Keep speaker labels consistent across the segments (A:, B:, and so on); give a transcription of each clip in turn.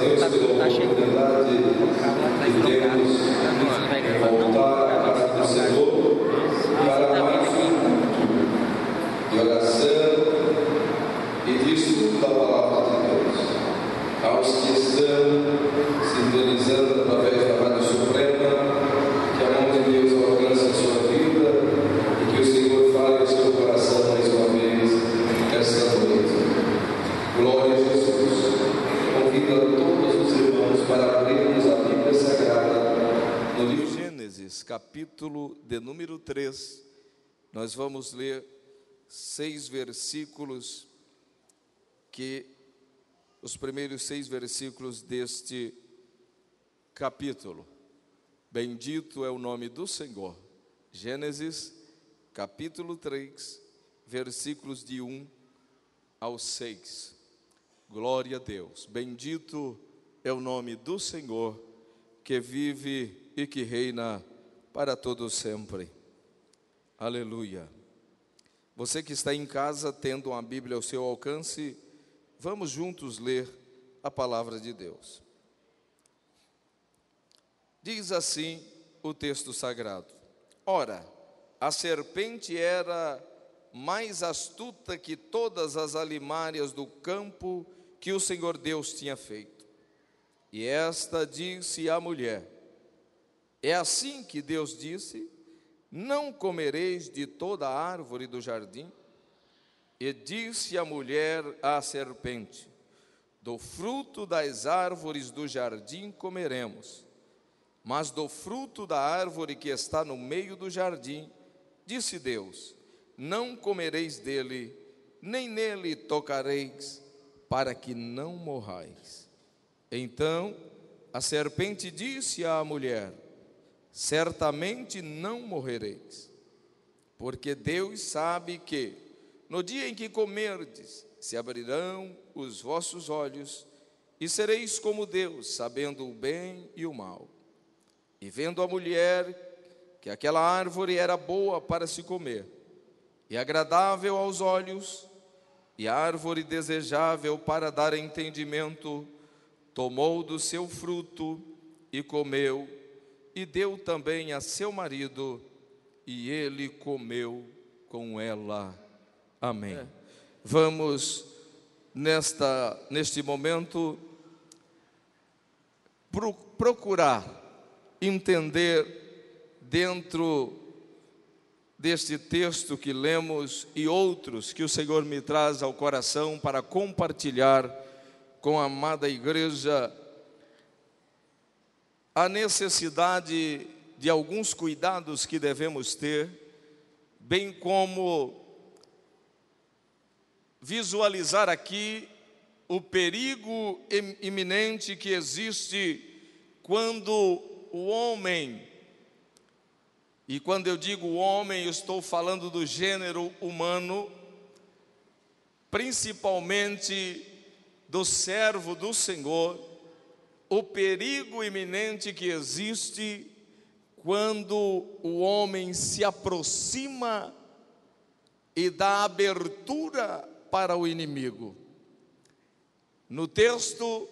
A: Deus pela oportunidade que temos de voltar à casa do Senhor para mais um culto de oração e de estudo da palavra de Deus. Aos que estão sintonizando através da Rádio Suprema, que a mão de Deus alcance a sua vida e que o Senhor fale ao seu coração mais uma vez esta noite. Glória a Jesus. Convido a todos os irmãos para abrirmos a Bíblia Sagrada no livro de
B: Gênesis, capítulo de número 3. Nós vamos ler 6 versículos, os primeiros 6 versículos deste capítulo. Bendito é o nome do Senhor. Gênesis, capítulo 3, versículos de 1 ao 6. Glória a Deus. Bendito é o nome do Senhor, que vive e que reina para todo sempre. Aleluia. Você que está em casa, tendo uma Bíblia ao seu alcance, vamos juntos ler a palavra de Deus. Diz assim o texto sagrado: Ora, a serpente era mais astuta que todas as alimárias do campo que o Senhor Deus tinha feito. E esta disse à mulher: É assim que Deus disse: Não comereis de toda a árvore do jardim? E disse a mulher à serpente: Do fruto das árvores do jardim comeremos, mas do fruto da árvore que está no meio do jardim, disse Deus: Não comereis dele, nem nele tocareis, para que não morrais. Então a serpente disse à mulher: Certamente não morrereis, porque Deus sabe que, no dia em que comerdes, se abrirão os vossos olhos, e sereis como Deus, sabendo o bem e o mal. E vendo a mulher que aquela árvore era boa para se comer, e agradável aos olhos, e árvore desejável para dar entendimento, tomou do seu fruto e comeu, e deu também a seu marido, e ele comeu com ela. Amém. Vamos, neste momento, procurar entender dentro deste texto que lemos e outros que o Senhor me traz ao coração para compartilhar com a amada igreja, a necessidade de alguns cuidados que devemos ter, bem como visualizar aqui o perigo iminente que existe quando o homem, e quando eu digo homem, eu estou falando do gênero humano, principalmente do servo do Senhor, o perigo iminente que existe quando o homem se aproxima e dá abertura para o inimigo. No texto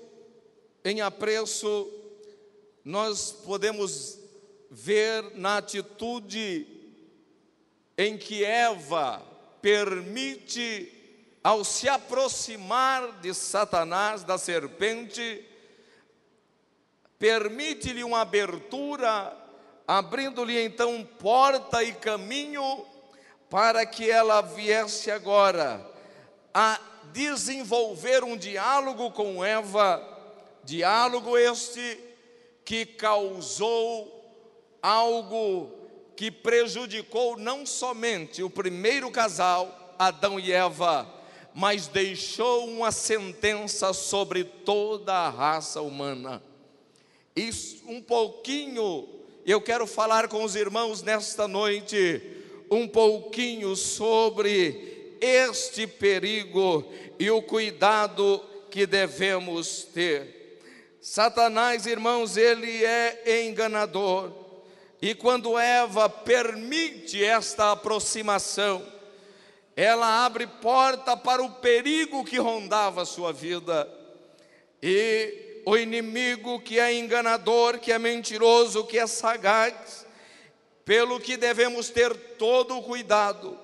B: em apreço, nós podemos ver na atitude em que Eva permite, ao se aproximar de Satanás, da serpente, permite-lhe uma abertura, abrindo-lhe então porta e caminho para que ela viesse agora a desenvolver um diálogo com Eva, diálogo este que causou algo que prejudicou não somente o primeiro casal, Adão e Eva, mas deixou uma sentença sobre toda a raça humana. Isso, um pouquinho, eu quero falar com os irmãos nesta noite, um pouquinho sobre este perigo e o cuidado que devemos ter. Satanás, irmãos, ele é enganador, e quando Eva permite esta aproximação, ela abre porta para o perigo que rondava a sua vida. E o inimigo, que é enganador, que é mentiroso, que é sagaz, pelo que devemos ter todo o cuidado,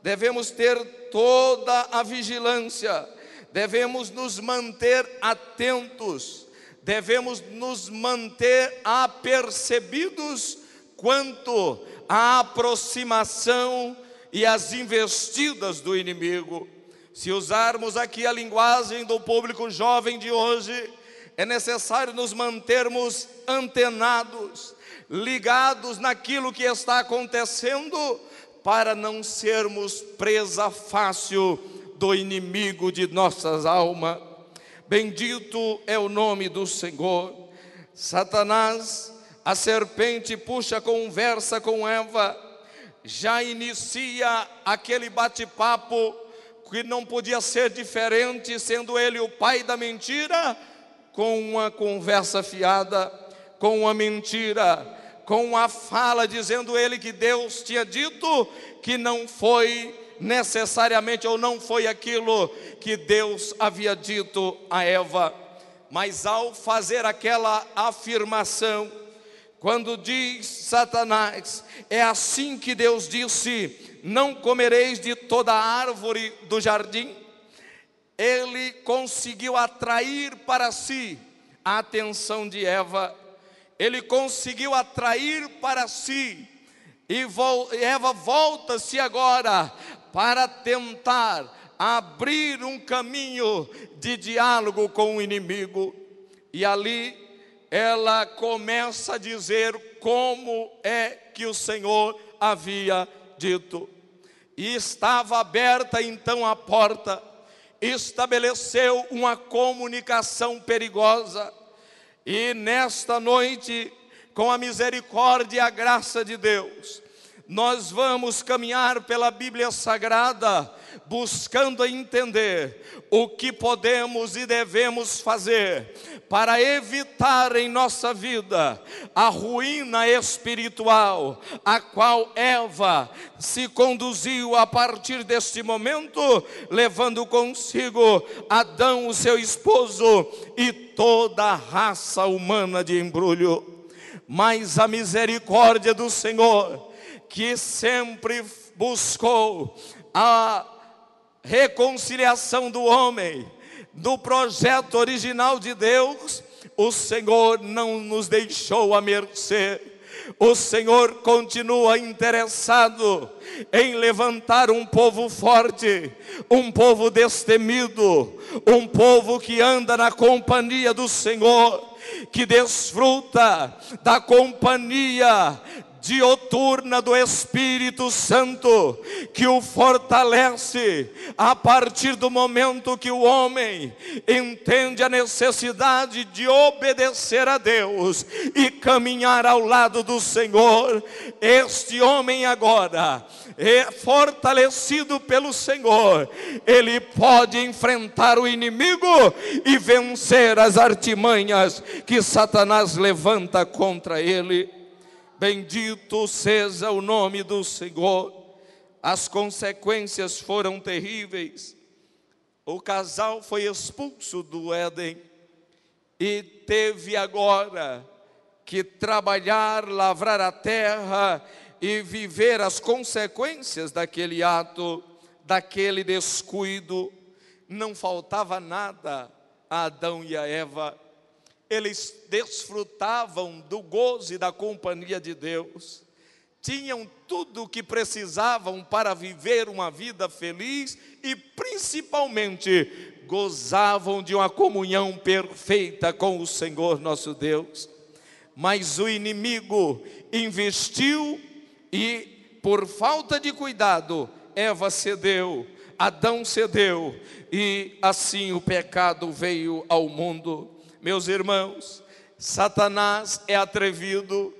B: devemos ter toda a vigilância, devemos nos manter atentos, devemos nos manter apercebidos quanto à aproximação e às investidas do inimigo. Se usarmos aqui a linguagem do público jovem de hoje, é necessário nos mantermos antenados, ligados naquilo que está acontecendo, para não sermos presa fácil do inimigo de nossas almas. Bendito é o nome do Senhor. Satanás, a serpente, puxa conversa com Eva, já inicia aquele bate-papo que não podia ser diferente, sendo ele o pai da mentira, com uma conversa fiada, com uma mentira, com uma fala, dizendo ele que Deus tinha dito que não foi necessariamente, ou não foi aquilo que Deus havia dito a Eva. Mas ao fazer aquela afirmação, quando diz Satanás, é assim que Deus disse: não comereis de toda árvore do jardim, ele conseguiu atrair para si a atenção de Eva, ele conseguiu atrair para si, e Eva volta-se agora para tentar abrir um caminho de diálogo com o inimigo, e ali ela começa a dizer como é que o Senhor havia dito, e estava aberta então a porta, estabeleceu uma comunicação perigosa. E nesta noite, com a misericórdia e a graça de Deus, nós vamos caminhar pela Bíblia Sagrada, buscando entender o que podemos e devemos fazer para evitar em nossa vida a ruína espiritual, a qual Eva se conduziu a partir deste momento, levando consigo Adão, o seu esposo, e toda a raça humana de embrulho. Mas a misericórdia do Senhor, que sempre buscou a reconciliação do homem, do projeto original de Deus, o Senhor não nos deixou à mercê. O Senhor continua interessado em levantar um povo forte, um povo destemido, um povo que anda na companhia do Senhor, que desfruta da companhia dioturna do Espírito Santo, que o fortalece a partir do momento que o homem entende a necessidade de obedecer a Deus e caminhar ao lado do Senhor. Este homem agora, fortalecido pelo Senhor, ele pode enfrentar o inimigo e vencer as artimanhas que Satanás levanta contra ele. Bendito seja o nome do Senhor. As consequências foram terríveis. O casal foi expulso do Éden e teve agora que trabalhar, lavrar a terra e viver as consequências daquele ato, daquele descuido. Não faltava nada a Adão e a Eva. Eles desfrutavam do gozo e da companhia de Deus, tinham tudo o que precisavam para viver uma vida feliz e principalmente gozavam de uma comunhão perfeita com o Senhor nosso Deus. Mas o inimigo investiu e, por falta de cuidado, Eva cedeu, Adão cedeu, e assim o pecado veio ao mundo. Meus irmãos, Satanás é atrevido,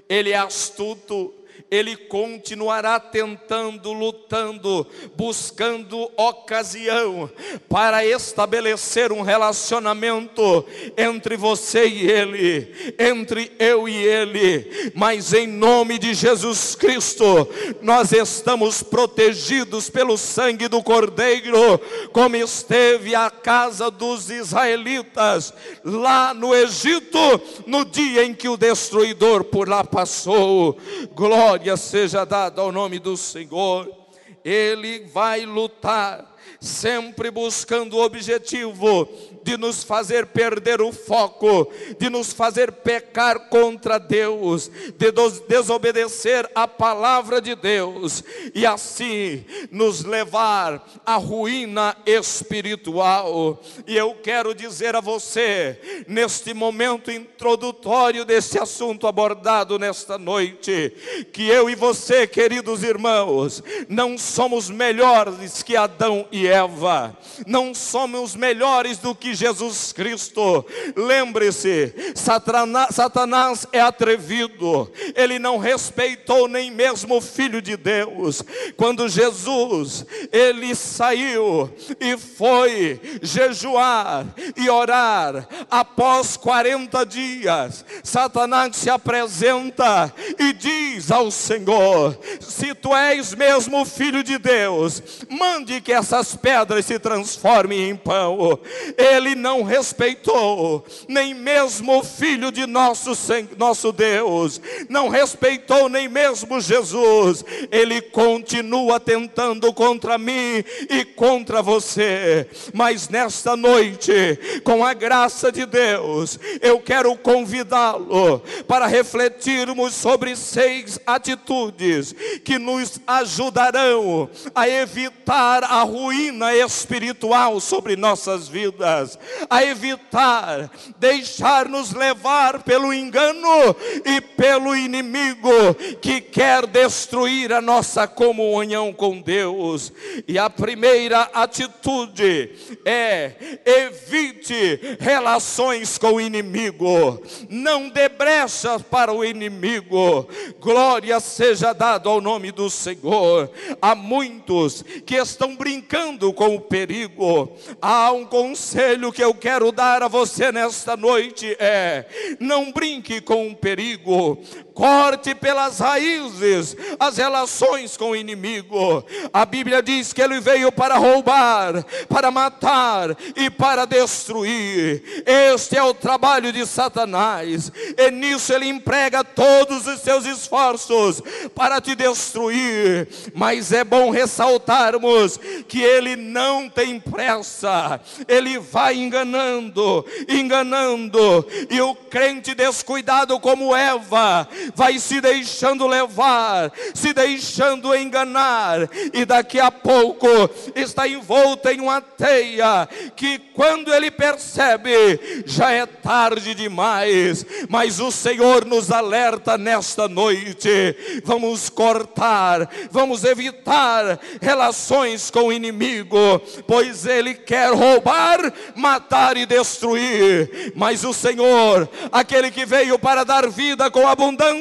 B: ele é astuto, ele continuará tentando, lutando, buscando ocasião para estabelecer um relacionamento entre você e ele, entre eu e ele. Mas em nome de Jesus Cristo, nós estamos protegidos pelo sangue do Cordeiro, como esteve a casa dos israelitas lá no Egito, no dia em que o destruidor por lá passou. Glória seja dada ao nome do Senhor. Ele vai lutar, sempre buscando o objetivo de nos fazer perder o foco, de nos fazer pecar contra Deus, de desobedecer a palavra de Deus, e assim nos levar à ruína espiritual. E eu quero dizer a você, neste momento introdutório desse assunto abordado nesta noite, que eu e você, queridos irmãos, não somos melhores que Adão e Eva, não somos melhores do que Jesus Cristo. Lembre-se, Satanás é atrevido, ele não respeitou nem mesmo o Filho de Deus. Quando Jesus, ele saiu e foi jejuar e orar, após 40 dias, Satanás se apresenta e diz ao Senhor: se tu és mesmo o Filho de Deus, mande que essas pedras se transformem em pão. Ele não respeitou nem mesmo o Filho de nosso Deus, não respeitou nem mesmo Jesus. Ele continua tentando contra mim e contra você. Mas nesta noite, com a graça de Deus, eu quero convidá-lo para refletirmos sobre 6 atitudes que nos ajudarão a evitar a ruína espiritual sobre nossas vidas, a evitar deixar-nos levar pelo engano e pelo inimigo que quer destruir a nossa comunhão com Deus. E a primeira atitude é: evite relações com o inimigo, não dê brechas para o inimigo. Glória seja dada ao nome do Senhor. Há muitos que estão brincando com o perigo. Há um conselho que eu quero dar a você nesta noite: não brinque com o perigo. Corte pelas raízes as relações com o inimigo. A Bíblia diz que ele veio para roubar, para matar e para destruir. Este é o trabalho de Satanás, e nisso ele emprega todos os seus esforços para te destruir. Mas é bom ressaltarmos que ele não tem pressa, ele vai enganando, e o crente descuidado como Eva vai se deixando levar, se deixando enganar, e daqui a pouco está envolta em uma teia que, quando ele percebe, já é tarde demais. Mas o Senhor nos alerta nesta noite: vamos cortar, vamos evitar relações com o inimigo, pois ele quer roubar, matar e destruir. Mas o Senhor, aquele que veio para dar vida com abundância,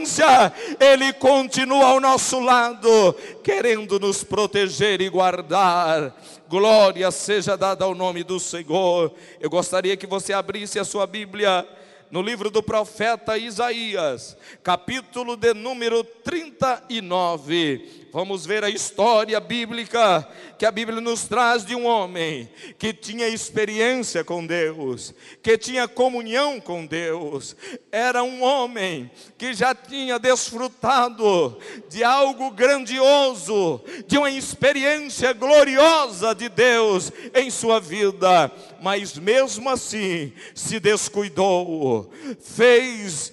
B: ele continua ao nosso lado, querendo nos proteger e guardar. Glória seja dada ao nome do Senhor. Eu gostaria que você abrisse a sua Bíblia no livro do profeta Isaías, capítulo de número 39. Vamos ver a história bíblica que a Bíblia nos traz de um homem que tinha experiência com Deus, que tinha comunhão com Deus. Era um homem que já tinha desfrutado de algo grandioso, de uma experiência gloriosa de Deus em sua vida. Mas mesmo assim se descuidou, fez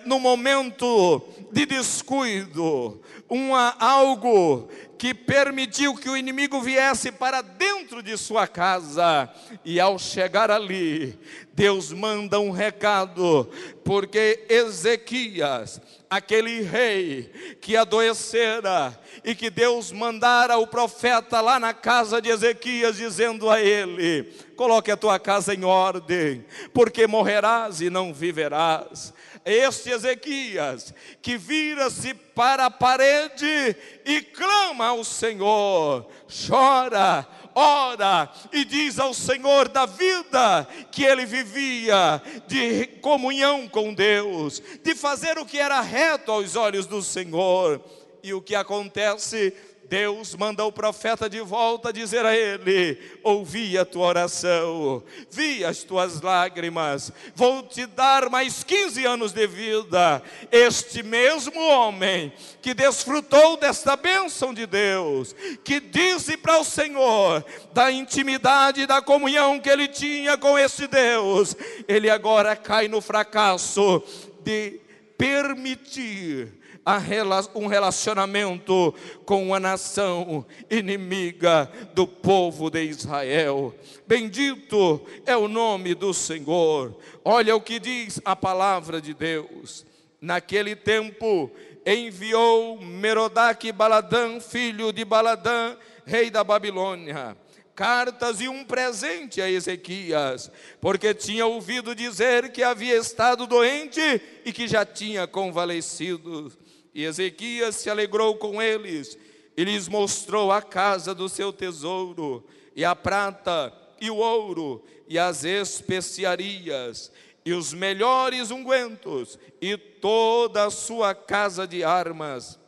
B: no momento de descuido algo que permitiu que o inimigo viesse para dentro de sua casa. E ao chegar ali, Deus manda um recado, porque Ezequias, aquele rei que adoecera, e que Deus mandara o profeta lá na casa de Ezequias, dizendo a ele: coloque a tua casa em ordem, porque morrerás e não viverás. Este Ezequias, que vira-se para a parede e clama ao Senhor, chora, ora e diz ao Senhor da vida que ele vivia, de comunhão com Deus, de fazer o que era reto aos olhos do Senhor. E o que acontece? Deus manda o profeta de volta dizer a ele: ouvi a tua oração, vi as tuas lágrimas, vou te dar mais 15 anos de vida. Este mesmo homem que desfrutou desta bênção de Deus, que disse para o Senhor da intimidade, da comunhão que ele tinha com esse Deus, ele agora cai no fracasso de permitir um relacionamento com uma nação inimiga do povo de Israel. Bendito é o nome do Senhor. Olha o que diz a palavra de Deus. Naquele tempo enviou Merodach-Baladã, filho de Baladã, rei da Babilônia, cartas e um presente a Ezequias, porque tinha ouvido dizer que havia estado doente e que já tinha convalescido. E Ezequias se alegrou com eles e lhes mostrou a casa do seu tesouro, e a prata e o ouro, e as especiarias, e os melhores ungüentos, e toda a sua casa de armas,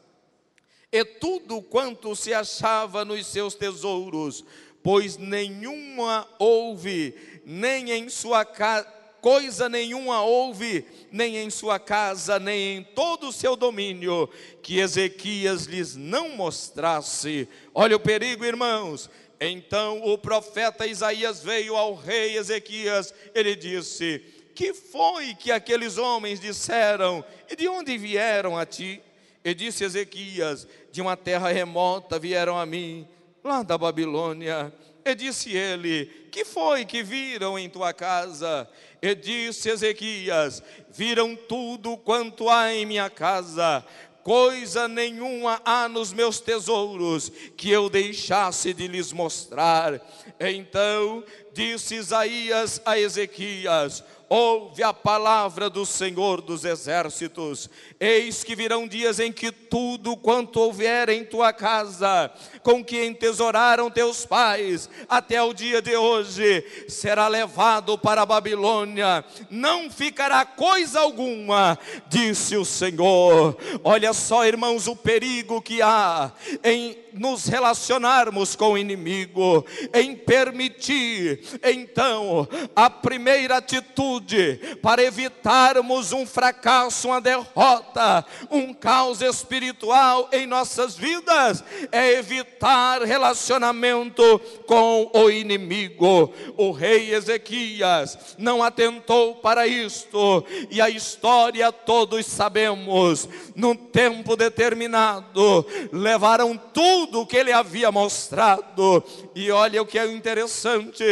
B: e tudo quanto se achava nos seus tesouros, pois nenhuma houve, nem em sua casa, coisa nenhuma houve, nem em sua casa, nem em todo o seu domínio, que Ezequias lhes não mostrasse. Olha o perigo, irmãos. Então o profeta Isaías veio ao rei Ezequias, ele disse: que foi que aqueles homens disseram, e de onde vieram a ti? E disse Ezequias: de uma terra remota vieram a mim, lá da Babilônia. E disse ele: que foi que viram em tua casa? E disse Ezequias: viram tudo quanto há em minha casa, coisa nenhuma há nos meus tesouros que eu deixasse de lhes mostrar. Então disse Isaías a Ezequias: ouve a palavra do Senhor dos exércitos. Eis que virão dias em que tudo quanto houver em tua casa, com que entesouraram teus pais até o dia de hoje, será levado para a Babilônia, não ficará coisa alguma, disse o Senhor. Olha só, irmãos, o perigo que há em nos relacionarmos com o inimigo, em permitir, então, a primeira atitude para evitarmos um fracasso, uma derrota, um caos espiritual em nossas vidas, é evitar relacionamento com o inimigo. O rei Ezequias não atentou para isto, e a história todos sabemos. Num tempo determinado, levaram tudo o que ele havia mostrado. E olha o que é interessante: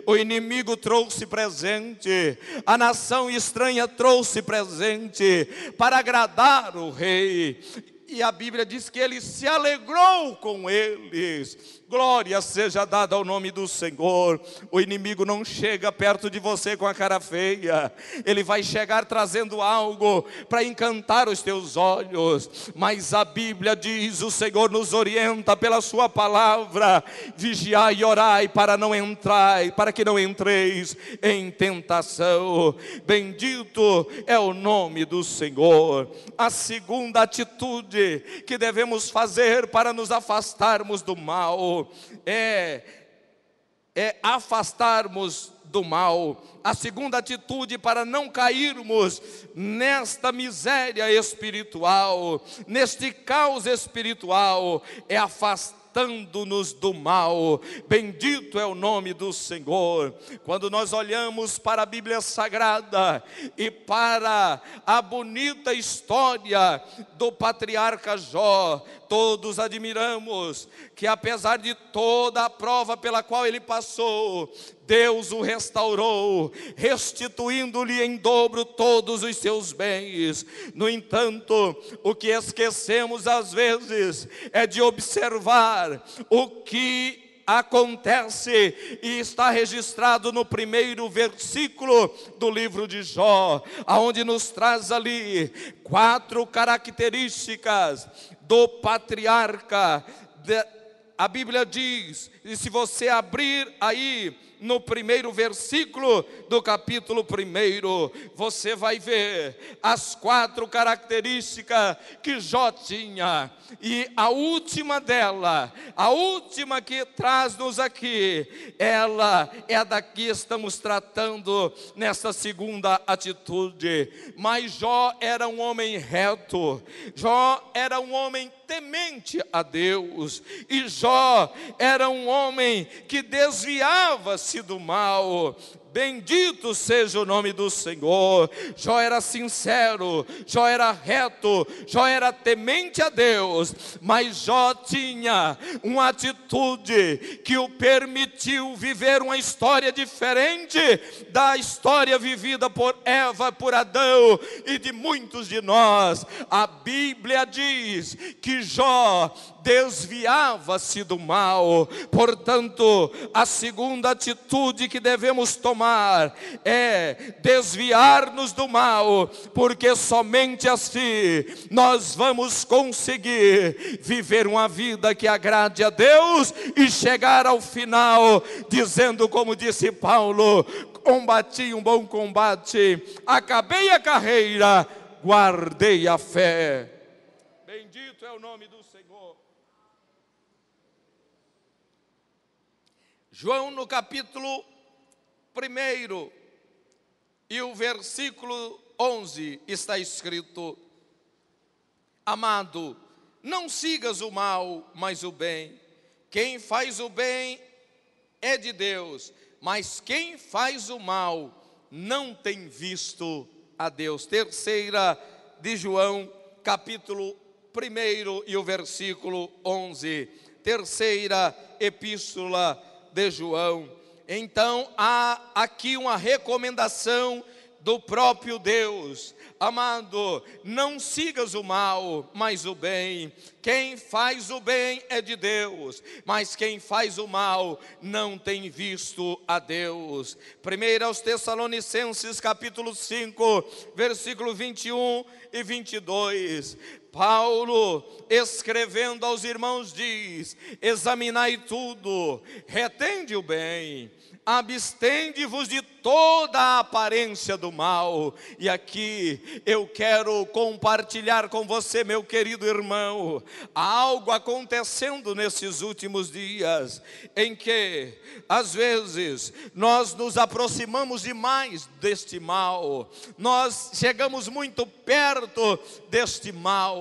B: o inimigo trouxe presente, a nação estranha trouxe presente para agradar o rei. E a Bíblia diz que ele se alegrou com eles. Glória seja dada ao nome do Senhor. O inimigo não chega perto de você com a cara feia. Ele vai chegar trazendo algo para encantar os teus olhos. Mas a Bíblia diz, o Senhor nos orienta pela sua palavra: vigiai e orai para não entrar, para que não entreis em tentação. Bendito é o nome do Senhor. A segunda atitude que devemos fazer para nos afastarmos do mal é afastarmos do mal. A segunda atitude para não cairmos nesta miséria espiritual, neste caos espiritual, é afastar afastando-nos do mal. Bendito é o nome do Senhor. Quando nós olhamos para a Bíblia Sagrada e para a bonita história do patriarca Jó, todos admiramos que, apesar de toda a prova pela qual ele passou, Deus o restaurou, restituindo-lhe em dobro todos os seus bens. No entanto, o que esquecemos às vezes é de observar o que acontece e está registrado no primeiro versículo do livro de Jó, aonde nos traz ali 4 características do patriarca. A Bíblia diz, e se você abrir aí no primeiro versículo do capítulo 1, você vai ver as 4 características que Jó tinha. E a última dela, a última que traz-nos aqui, ela é a da que estamos tratando nessa segunda atitude. Mas Jó era um homem reto, Jó era um homem temente a Deus, e Jó era um homem que desviava-se do mal. Bendito seja o nome do Senhor. Jó era sincero, Jó era reto, Jó era temente a Deus, mas Jó tinha uma atitude que o permitiu viver uma história diferente da história vivida por Eva, por Adão e de muitos de nós. A Bíblia diz que Jó desviava-se do mal. Portanto, a segunda atitude que devemos tomar é desviar-nos do mal, porque somente assim nós vamos conseguir viver uma vida que agrade a Deus e chegar ao final dizendo, como disse Paulo: combati um bom combate, acabei a carreira, guardei a fé. Bendito é o nome do Senhor. João, no capítulo 1 e o versículo 11 está escrito: amado, não sigas o mal, mas o bem. Quem faz o bem é de Deus, mas quem faz o mal não tem visto a Deus. Terceira de João, capítulo 1 e o versículo 11. Terceira epístola de João. Então há aqui uma recomendação do próprio Deus: amado, não sigas o mal, mas o bem. Quem faz o bem é de Deus, mas quem faz o mal não tem visto a Deus. 1 aos Tessalonicenses capítulo 5, versículo 21 e 22. Paulo, escrevendo aos irmãos, diz: examinai tudo, retende o bem, abstende-vos de toda a aparência do mal. E aqui eu quero compartilhar com você, meu querido irmão, há algo acontecendo nesses últimos dias, em que às vezes nós nos aproximamos demais deste mal, nós chegamos muito perto deste mal,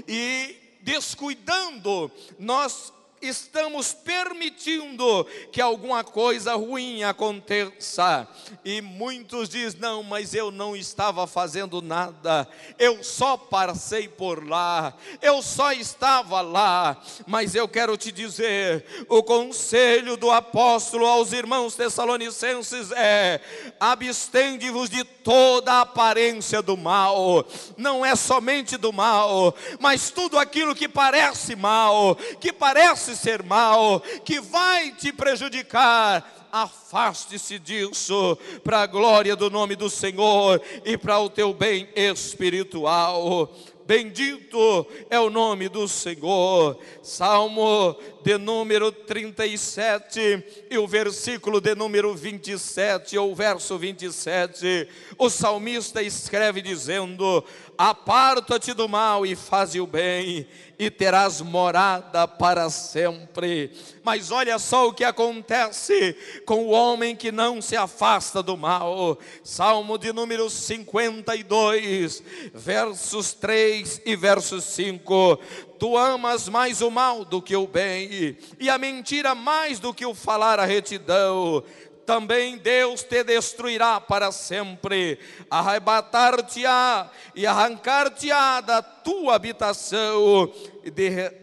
B: e descuidando, nós estamos permitindo que alguma coisa ruim aconteça. E muitos dizem: não, mas eu não estava fazendo nada, eu só passei por lá, eu só estava lá. Mas eu quero te dizer, o conselho do apóstolo aos irmãos tessalonicenses é: abstende-vos de toda a aparência do mal. Não é somente do mal, mas tudo aquilo que parece mal, que parece ser mal, que vai te prejudicar, afaste-se disso, para a glória do nome do Senhor e para o teu bem espiritual. Bendito é o nome do Senhor. Salmo de número 37 e o versículo de número 27, ou verso 27, o salmista escreve dizendo: aparta-te do mal e faze o bem, e terás morada para sempre. Mas olha só o que acontece com o homem que não se afasta do mal. Salmo de número 52, versos 3 6 e verso 5. Tu amas mais o mal do que o bem, e a mentira mais do que o falar a retidão. Também Deus te destruirá para sempre, arrebatar-te-á e arrancar-te-á da tua habitação, e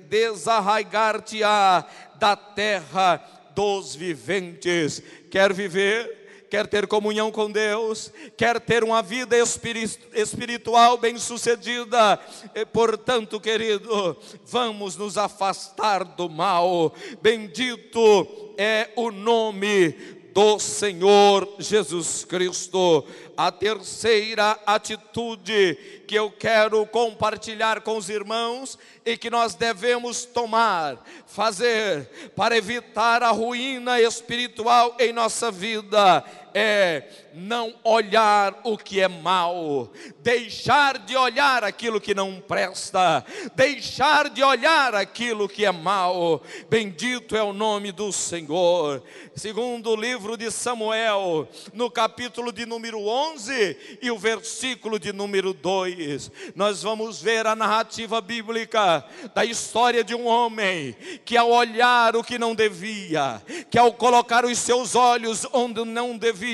B: desarraigar-te-á da terra dos viventes. Quer viver? Quer ter comunhão com Deus, quer ter uma vida espiritual bem-sucedida, e, portanto, querido, vamos nos afastar do mal. Bendito é o nome do Senhor Jesus Cristo. A terceira atitude que eu quero compartilhar com os irmãos e que nós devemos fazer para evitar a ruína espiritual em nossa vida é não olhar o que é mal, deixar de olhar aquilo que não presta, deixar de olhar aquilo que é mal. Bendito é o nome do Senhor. Segundo o livro de Samuel, no capítulo de número 11 e o versículo de número 2, nós vamos ver a narrativa bíblica da história de um homem que, ao olhar o que não devia, que ao colocar os seus olhos onde não devia,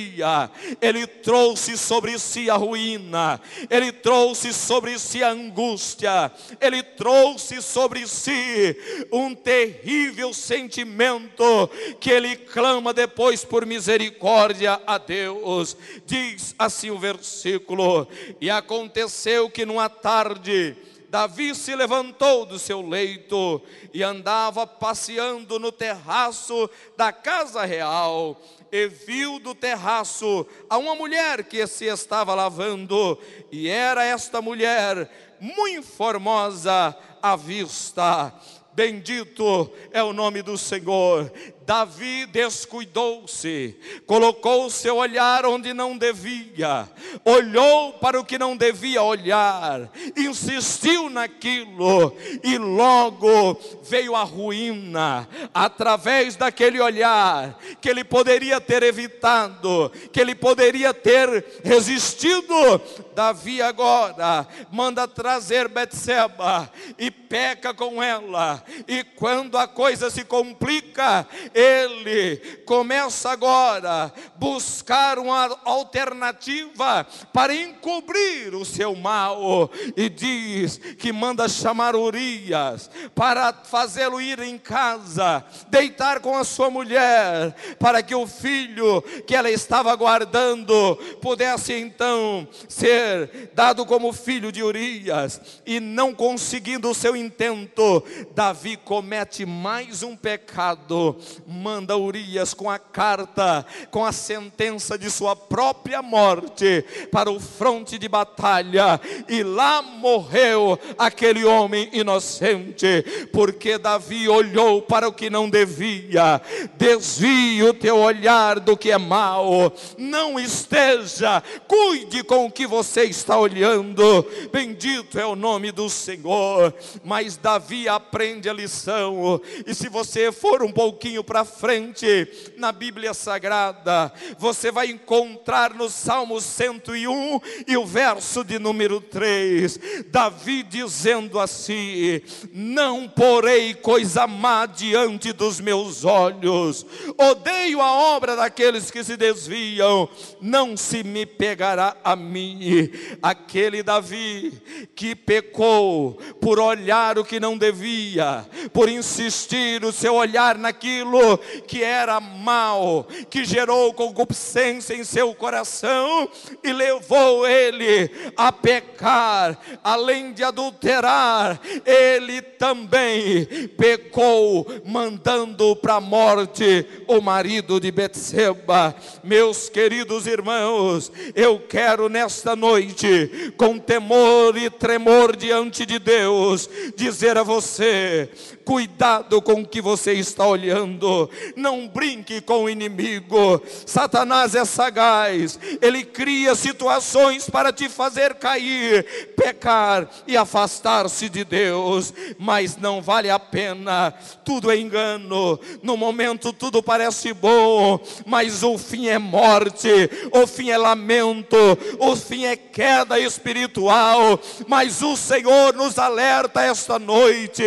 B: ele trouxe sobre si a ruína, ele trouxe sobre si a angústia, ele trouxe sobre si um terrível sentimento que ele clama depois por misericórdia a Deus. Diz assim o versículo: e aconteceu que numa tarde Davi se levantou do seu leito e andava passeando no terraço da casa real, e viu do terraço a uma mulher que se estava lavando, e era esta mulher muito formosa à vista. Bendito é o nome do Senhor. Davi descuidou-se, colocou o seu olhar onde não devia, olhou para o que não devia olhar, insistiu naquilo, e logo veio a ruína, através daquele olhar, que ele poderia ter evitado, que ele poderia ter resistido. Davi agora manda trazer Betseba, e peca com ela, e quando a coisa se complica, ele começa agora a buscar uma alternativa para encobrir o seu mal, e diz que manda chamar Urias para fazê-lo ir em casa, deitar com a sua mulher, para que o filho que ela estava guardando pudesse então ser dado como filho de Urias. E não conseguindo o seu intento, Davi comete mais um pecado, manda Urias com a carta, com a sentença de sua própria morte, para o fronte de batalha, e lá morreu aquele homem inocente, porque Davi olhou para o que não devia. Desvie o teu olhar do que é mal, não esteja, cuide com o que você está olhando. Bendito é o nome do Senhor. Mas Davi aprende a lição, e se você for um pouquinho para frente na Bíblia Sagrada, você vai encontrar no Salmo 101 e o verso de número 3, Davi dizendo assim: não porei coisa má diante dos meus olhos, odeio a obra daqueles que se desviam, não se me pegará a mim. Aquele Davi que pecou por olhar o que não devia, por insistir o seu olhar naquilo que era mal, que gerou concupiscência em seu coração e levou ele a pecar. Além de adulterar, ele também pecou, mandando para a morte o marido de Betseba. Meus queridos irmãos, eu quero nesta noite, com temor e tremor diante de Deus, dizer a você: cuidado com o que você está olhando, não brinque com o inimigo. Satanás é sagaz, ele cria situações para te fazer fazer cair, pecar e afastar-se de Deus. Mas não vale a pena, tudo é engano. No momento tudo parece bom, mas o fim é morte, o fim é lamento, o fim é queda espiritual. Mas o Senhor nos alerta esta noite: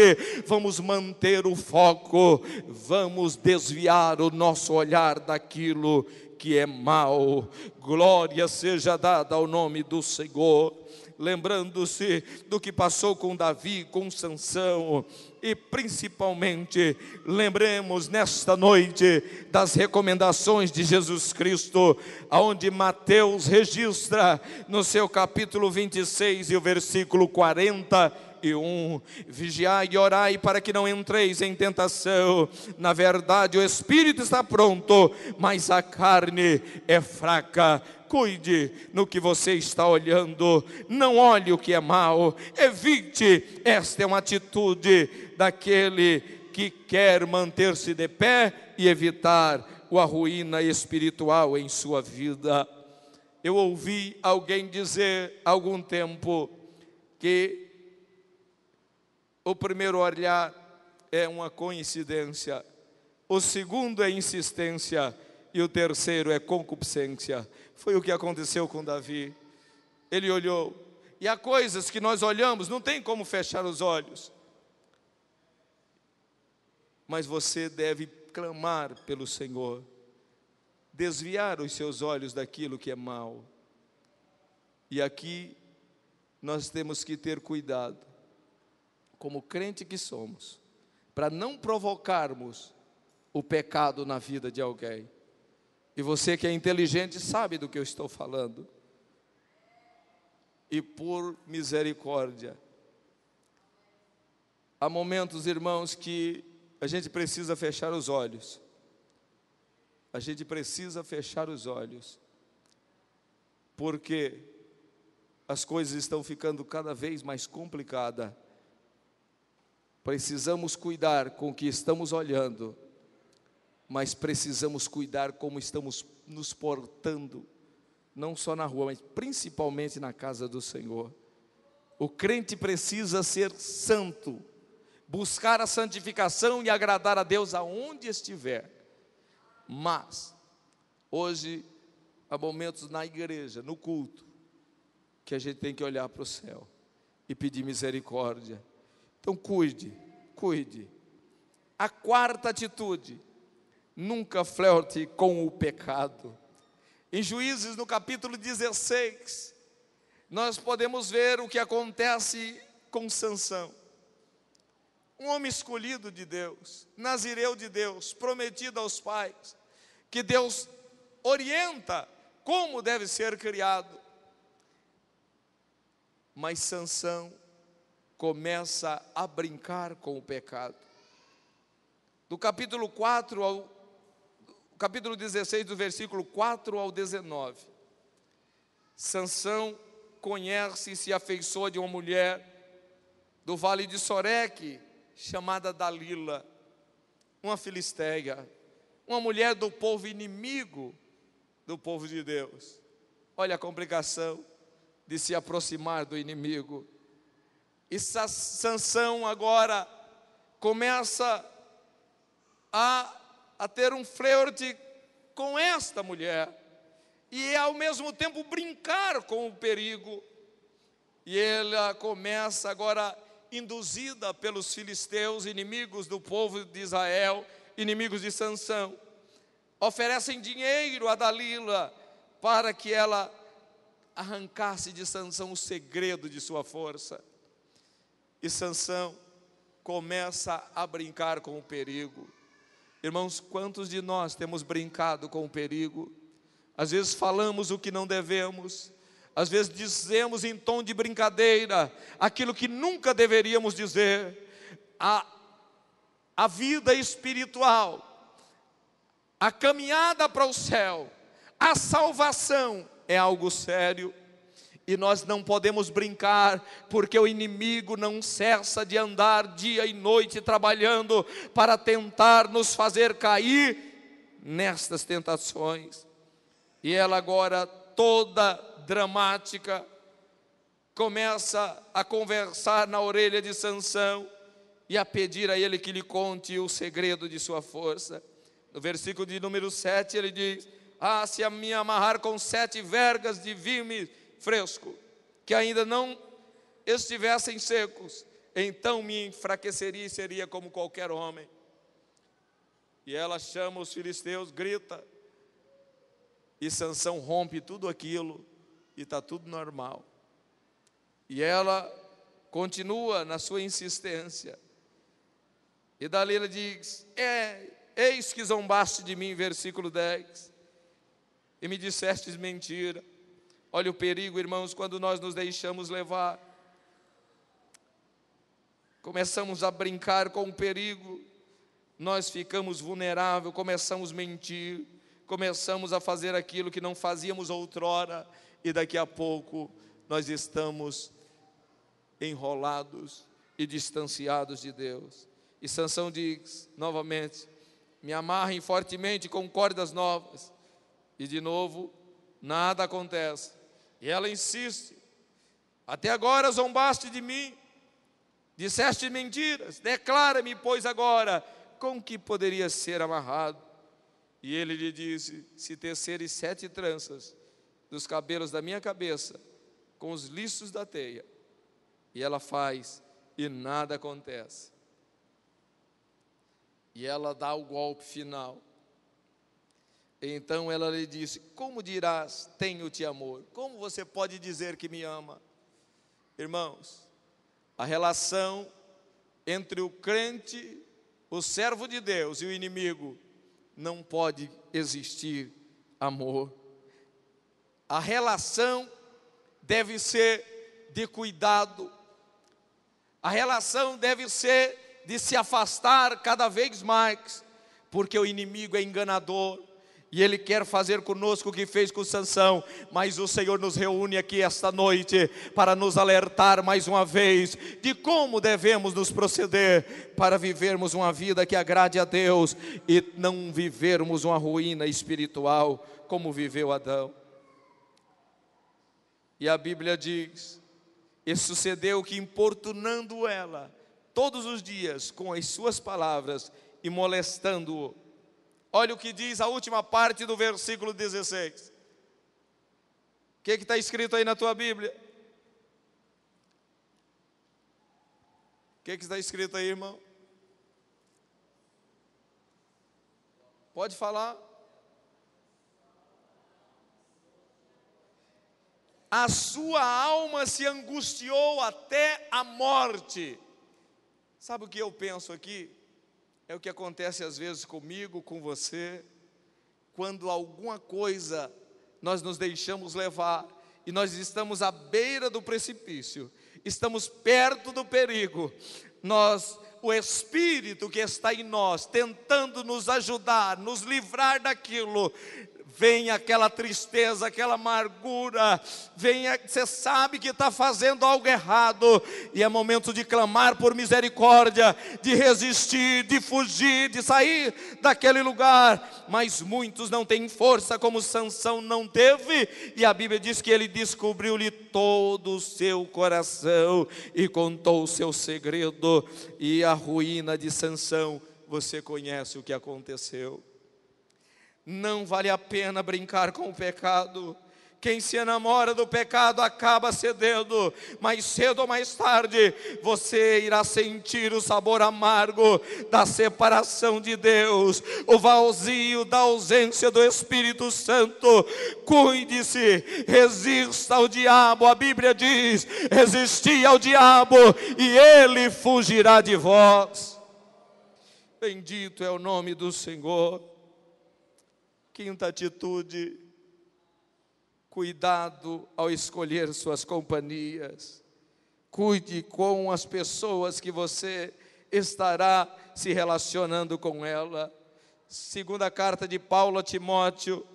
B: vamos manter o foco, vamos desviar o nosso olhar daquilo que é mal. Glória seja dada ao nome do Senhor. Lembrando-se do que passou com Davi, com Sansão, e principalmente lembremos nesta noite das recomendações de Jesus Cristo, aonde Mateus registra no seu capítulo 26 e o versículo 41: vigiai e orai para que não entreis em tentação. Na verdade o espírito está pronto, mas a carne é fraca. Cuide no que você está olhando, não olhe o que é mal, evite. Esta é uma atitude daquele que quer manter-se de pé e evitar a ruína espiritual em sua vida. Eu ouvi alguém dizer há algum tempo que o primeiro olhar é uma coincidência, o segundo é insistência e o terceiro é concupiscência. Foi o que aconteceu com Davi. Ele olhou, e há coisas que nós olhamos, não tem como fechar os olhos, mas você deve clamar pelo Senhor, desviar os seus olhos daquilo que é mal. E aqui nós temos que ter cuidado, como crente que somos, para não provocarmos o pecado na vida de alguém. E você que é inteligente sabe do que eu estou falando. E por misericórdia, há momentos, irmãos, que a gente precisa fechar os olhos. A gente precisa fechar os olhos, porque as coisas estão ficando cada vez mais complicadas. Precisamos cuidar com o que estamos olhando, mas precisamos cuidar como estamos nos portando, não só na rua, mas principalmente na casa do Senhor. O crente precisa ser santo, buscar a santificação e agradar a Deus aonde estiver. Mas hoje há momentos na igreja, no culto, que a gente tem que olhar para o céu e pedir misericórdia. Então cuide. A quarta atitude: nunca flerte com o pecado. Em Juízes, no capítulo 16, nós podemos ver o que acontece com Sansão. Um homem escolhido de Deus, nazireu de Deus, prometido aos pais, que Deus orienta como deve ser criado. Mas Sansão começa a brincar com o pecado. Do capítulo 16, do versículo 4 ao 19, Sansão conhece e se afeiçoa de uma mulher do vale de Soreque, chamada Dalila, uma filisteia, uma mulher do povo inimigo do povo de Deus. Olha a complicação de se aproximar do inimigo. E Sansão agora começa a ter um flerte com esta mulher, e ao mesmo tempo brincar com o perigo. E ela começa agora, induzida pelos filisteus, inimigos do povo de Israel, inimigos de Sansão, oferecem dinheiro a Dalila para que ela arrancasse de Sansão o segredo de sua força. E Sansão começa a brincar com o perigo. Irmãos, quantos de nós temos brincado com o perigo? Às vezes falamos o que não devemos, às vezes dizemos em tom de brincadeira aquilo que nunca deveríamos dizer. A vida espiritual, a caminhada para o céu, a salvação é algo sério. E nós não podemos brincar, porque o inimigo não cessa de andar dia e noite trabalhando para tentar nos fazer cair nestas tentações. E ela agora, toda dramática, começa a conversar na orelha de Sansão e a pedir a ele que lhe conte o segredo de sua força. No versículo de número 7 ele diz: se a me amarrar com 7 vergas de vime fresco, que ainda não estivessem secos, então me enfraqueceria e seria como qualquer homem. E ela chama os filisteus, grita, e Sansão rompe tudo aquilo, e está tudo normal. E ela continua na sua insistência, e dali ela diz: eis que zombaste de mim, versículo 10, e me dissestes mentira. Olha o perigo, irmãos, quando nós nos deixamos levar, começamos a brincar com o perigo, nós ficamos vulneráveis, começamos a mentir, começamos a fazer aquilo que não fazíamos outrora, e daqui a pouco nós estamos enrolados e distanciados de Deus. E Sansão diz novamente: me amarrem fortemente com cordas novas. E de novo, nada acontece. E ela insiste: até agora zombaste de mim, disseste mentiras, declara-me, pois agora, com que poderia ser amarrado? E ele lhe disse: se teceres 7 tranças dos cabelos da minha cabeça com os liços da teia. E ela faz, e nada acontece. E ela dá o golpe final. Então ela lhe disse: como dirás, tenho-te amor? Como você pode dizer que me ama? Irmãos, a relação entre o crente, o servo de Deus, e o inimigo, não pode existir amor. A relação deve ser de cuidado. A relação deve ser de se afastar cada vez mais, porque o inimigo é enganador, e ele quer fazer conosco o que fez com Sansão. Mas o Senhor nos reúne aqui esta noite para nos alertar mais uma vez de como devemos nos proceder para vivermos uma vida que agrade a Deus e não vivermos uma ruína espiritual como viveu Adão. E a Bíblia diz: e sucedeu que, importunando ela todos os dias com as suas palavras e molestando-o. Olha o que diz a última parte do versículo 16. O que está escrito aí na tua Bíblia? O que está escrito aí, irmão? Pode falar. A sua alma se angustiou até a morte. Sabe o que eu penso aqui? É o que acontece às vezes comigo, com você, quando alguma coisa nós nos deixamos levar e nós estamos à beira do precipício, estamos perto do perigo. O Espírito que está em nós, tentando nos ajudar, nos livrar daquilo, vem aquela tristeza, aquela amargura, você sabe que está fazendo algo errado, e é momento de clamar por misericórdia, de resistir, de fugir, de sair daquele lugar. Mas muitos não têm força como Sansão não teve, e a Bíblia diz que ele descobriu-lhe todo o seu coração e contou o seu segredo. E a ruína de Sansão, você conhece o que aconteceu. Não vale a pena brincar com o pecado. Quem se enamora do pecado acaba cedendo. Mais cedo ou mais tarde você irá sentir o sabor amargo da separação de Deus, o vazio da ausência do Espírito Santo. Cuide-se, resista ao diabo. A Bíblia diz: resisti ao diabo e ele fugirá de vós. Bendito é o nome do Senhor. Quinta atitude: cuidado ao escolher suas companhias. Cuide com as pessoas que você estará se relacionando com ela. Segunda carta de Paulo a Timóteo,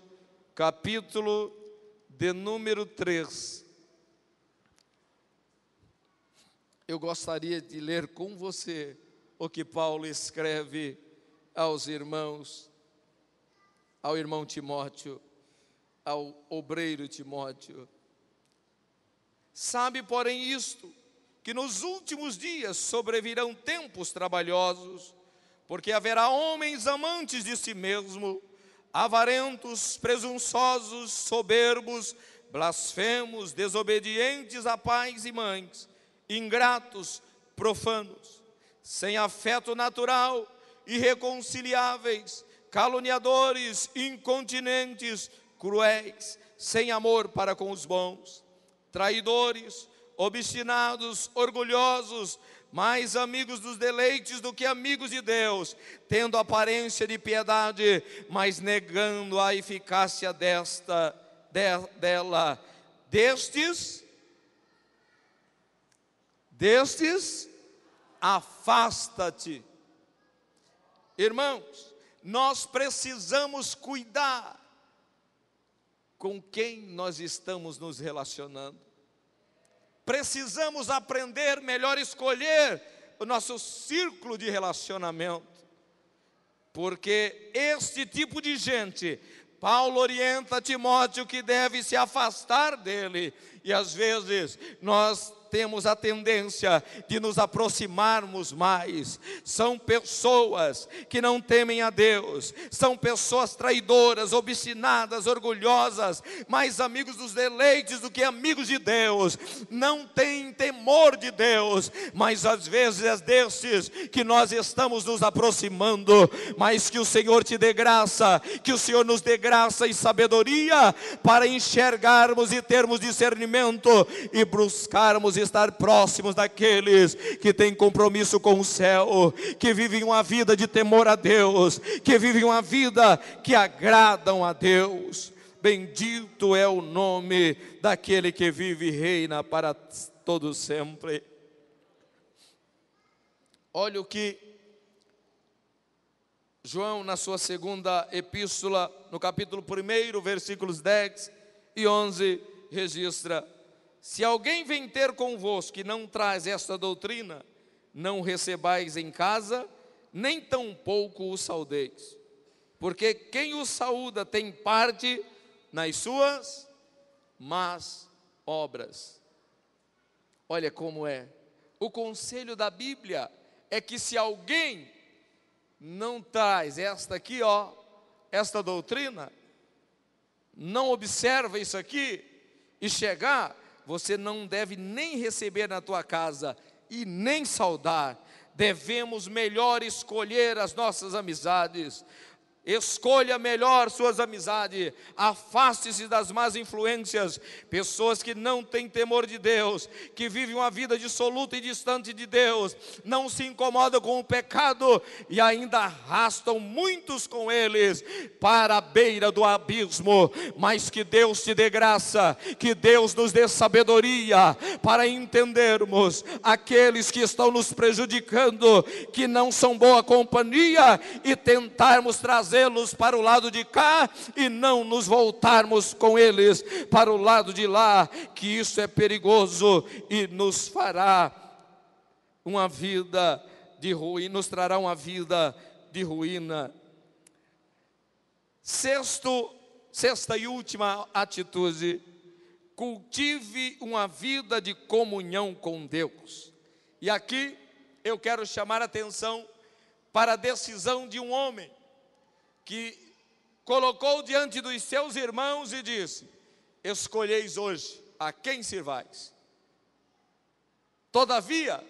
B: capítulo de número 3. Eu gostaria de ler com você o que Paulo escreve aos irmãos, ao irmão Timóteo, ao obreiro Timóteo. Sabe, porém, isto, que nos últimos dias sobrevirão tempos trabalhosos, porque haverá homens amantes de si mesmo, avarentos, presunçosos, soberbos, blasfemos, desobedientes a pais e mães, ingratos, profanos, sem afeto natural, irreconciliáveis, caluniadores, incontinentes, cruéis, sem amor para com os bons, traidores, obstinados, orgulhosos, mais amigos dos deleites do que amigos de Deus, tendo aparência de piedade, mas negando a eficácia dela. Destes, afasta-te. Irmãos, nós precisamos cuidar com quem nós estamos nos relacionando. Precisamos aprender melhor a escolher o nosso círculo de relacionamento, porque este tipo de gente, Paulo orienta Timóteo que deve se afastar dele, e às vezes nós temos a tendência de nos aproximarmos mais. São pessoas que não temem a Deus, são pessoas traidoras, obstinadas, orgulhosas, mais amigos dos deleites do que amigos de Deus, não têm temor de Deus, mas às vezes é desses que nós estamos nos aproximando. Mas que o Senhor te dê graça, que o Senhor nos dê graça e sabedoria para enxergarmos e termos discernimento e buscarmos estar próximos daqueles que têm compromisso com o céu, que vivem uma vida de temor a Deus, que vivem uma vida que agradam a Deus. Bendito é o nome daquele que vive e reina para todo sempre. Olha o que João, na sua segunda epístola, no capítulo 1, versículos 10 e 11, registra: se alguém vem ter convosco que não traz esta doutrina, não o recebais em casa, nem tampouco o saudeis, porque quem o saúda tem parte nas suas más obras. Olha como é. O conselho da Bíblia é que se alguém não traz esta doutrina, não observa isso aqui e chegar, você não deve nem receber na tua casa e nem saudar. Devemos melhor escolher as nossas amizades. Escolha melhor suas amizades, afaste-se das más influências, pessoas que não têm temor de Deus, que vivem uma vida dissoluta e distante de Deus, não se incomodam com o pecado e ainda arrastam muitos com eles para a beira do abismo. Mas que Deus te dê graça, que Deus nos dê sabedoria para entendermos aqueles que estão nos prejudicando, que não são boa companhia, e tentarmos trazê-los para o lado de cá e não nos voltarmos com eles para o lado de lá, que isso é perigoso e nos fará uma vida de ruína, nos trará uma vida de ruína. Sexta e última atitude: cultive uma vida de comunhão com Deus. E aqui eu quero chamar a atenção para a decisão de um homem que colocou diante dos seus irmãos e disse: escolheis hoje a quem servais. Todavia,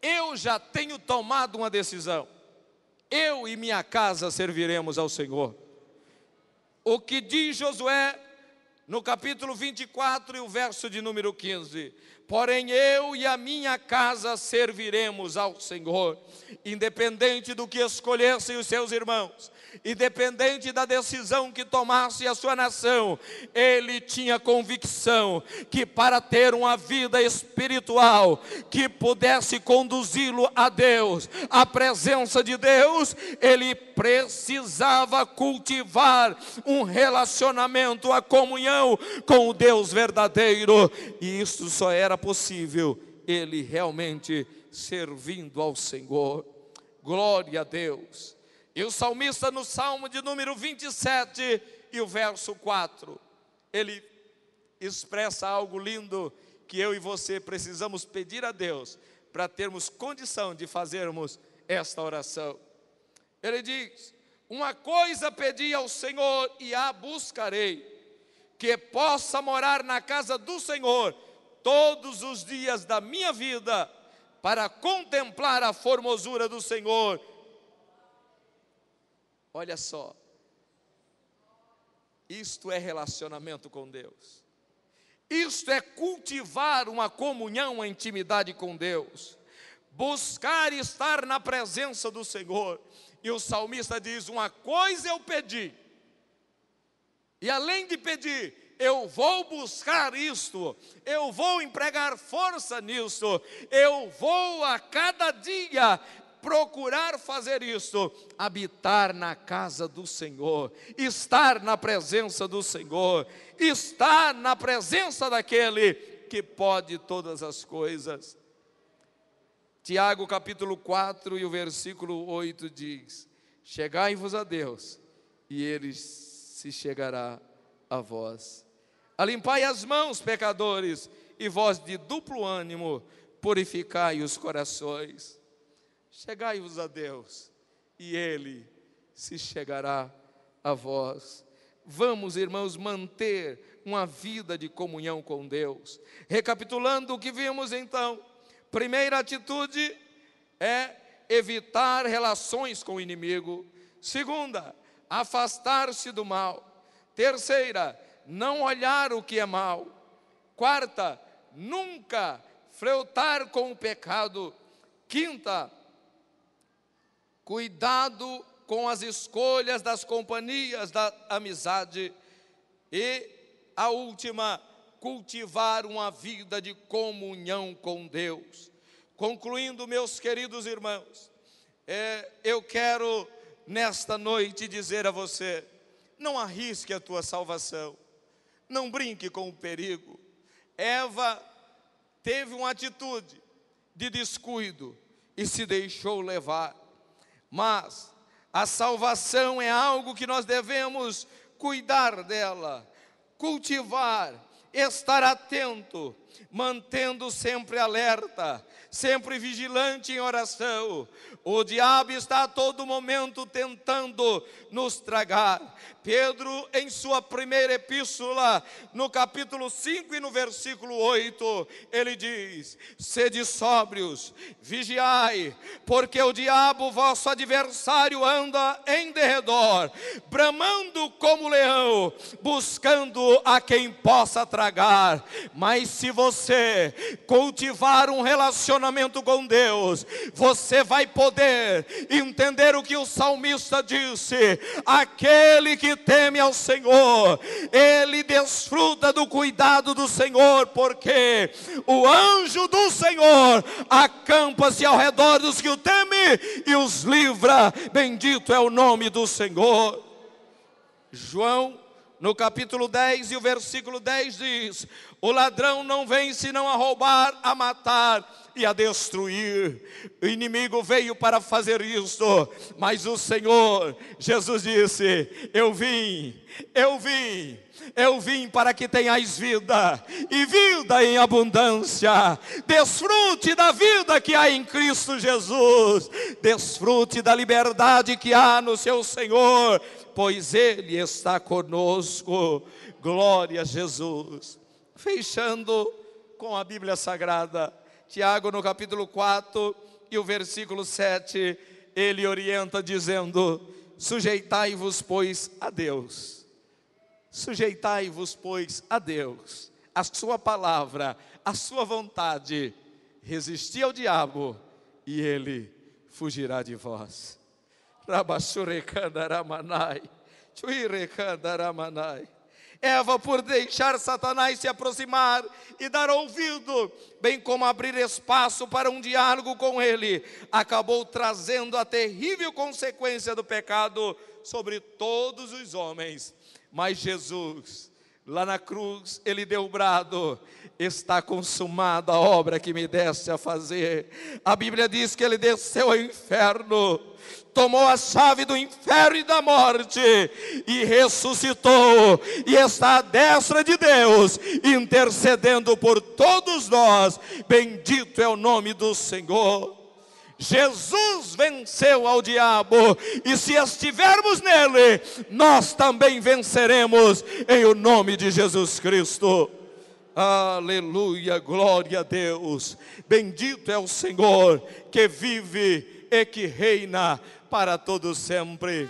B: eu já tenho tomado uma decisão: eu e minha casa serviremos ao Senhor. O que diz Josué no capítulo 24 e o verso de número 15: porém eu e a minha casa serviremos ao Senhor. Independente do que escolhessem os seus irmãos, independente da decisão que tomasse a sua nação, ele tinha convicção que para ter uma vida espiritual que pudesse conduzi-lo a Deus, à presença de Deus, ele precisava cultivar um relacionamento, a comunhão com o Deus verdadeiro, e isso só era possível ele realmente servindo ao Senhor. Glória a Deus. E o salmista, no Salmo de número 27 e o verso 4, ele expressa algo lindo que eu e você precisamos pedir a Deus para termos condição de fazermos esta oração. Ele diz: uma coisa pedi ao Senhor e a buscarei, que possa morar na casa do Senhor todos os dias da minha vida, para contemplar a formosura do Senhor. Olha só, isto é relacionamento com Deus. Isto é cultivar uma comunhão, uma intimidade com Deus. Buscar estar na presença do Senhor. E o salmista diz: uma coisa eu pedi, e além de pedir, eu vou buscar isto, eu vou empregar força nisto, eu vou a cada dia procurar fazer isto, habitar na casa do Senhor, estar na presença do Senhor, estar na presença daquele que pode todas as coisas. Tiago capítulo 4 e o versículo 8 diz: chegai-vos a Deus, e Ele se chegará a vós. Alimpai as mãos, pecadores, e vós de duplo ânimo, purificai os corações. Chegai-vos a Deus, e Ele se chegará a vós. Vamos, irmãos, manter uma vida de comunhão com Deus. Recapitulando o que vimos então: primeira atitude é evitar relações com o inimigo. Segunda, afastar-se do mal. Terceira, não olhar o que é mal. Quarta, nunca flirtar com o pecado. Quinta, cuidado com as escolhas das companhias da amizade. E a última, cultivar uma vida de comunhão com Deus. Concluindo, meus queridos irmãos, eu quero nesta noite dizer a você: não arrisque a tua salvação, não brinque com o perigo. Eva teve uma atitude de descuido e se deixou levar, mas a salvação é algo que nós devemos cuidar dela, cultivar, estar atento, mantendo sempre alerta, sempre vigilante em oração. O diabo está a todo momento tentando nos tragar. Pedro, em sua primeira epístola, no capítulo 5 e no versículo 8, ele diz: sede sóbrios, vigiai, porque o diabo, vosso adversário, anda em derredor, bramando como leão, buscando a quem possa tragar. Mas se você cultivar um relacionamento com Deus, você vai poder entender o que o salmista disse: aquele que teme ao Senhor, ele desfruta do cuidado do Senhor, porque o anjo do Senhor acampa-se ao redor dos que o temem e os livra. Bendito é o nome do Senhor. João, no capítulo 10 e o versículo 10 diz: o ladrão não vem senão a roubar, a matar e a destruir. O inimigo veio para fazer isto, mas o Senhor Jesus disse: eu vim para que tenhais vida, e vida em abundância. Desfrute da vida que há em Cristo Jesus, desfrute da liberdade que há no seu Senhor, pois Ele está conosco. Glória a Jesus. Fechando com a Bíblia Sagrada, Tiago no capítulo 4 e o versículo 7, ele orienta dizendo: sujeitai-vos, pois, a Deus. Sujeitai-vos, pois, a Deus, a sua palavra, a sua vontade. Resisti ao diabo e ele fugirá de vós. Rabashurekandaramanai, chuirekandaramanai. Eva, por deixar Satanás se aproximar e dar ouvido, bem como abrir espaço para um diálogo com ele, acabou trazendo a terrível consequência do pecado sobre todos os homens. Mas Jesus Lá na cruz ele deu o brado: está consumada a obra que me deste a fazer. A Bíblia diz que ele desceu ao inferno, tomou a chave do inferno e da morte, e ressuscitou, e está à destra de Deus, intercedendo por todos nós. Bendito é o nome do Senhor. Jesus venceu ao diabo, e se estivermos nele, nós também venceremos, em o nome de Jesus Cristo. Aleluia, glória a Deus. Bendito é o Senhor, que vive e que reina para todo sempre.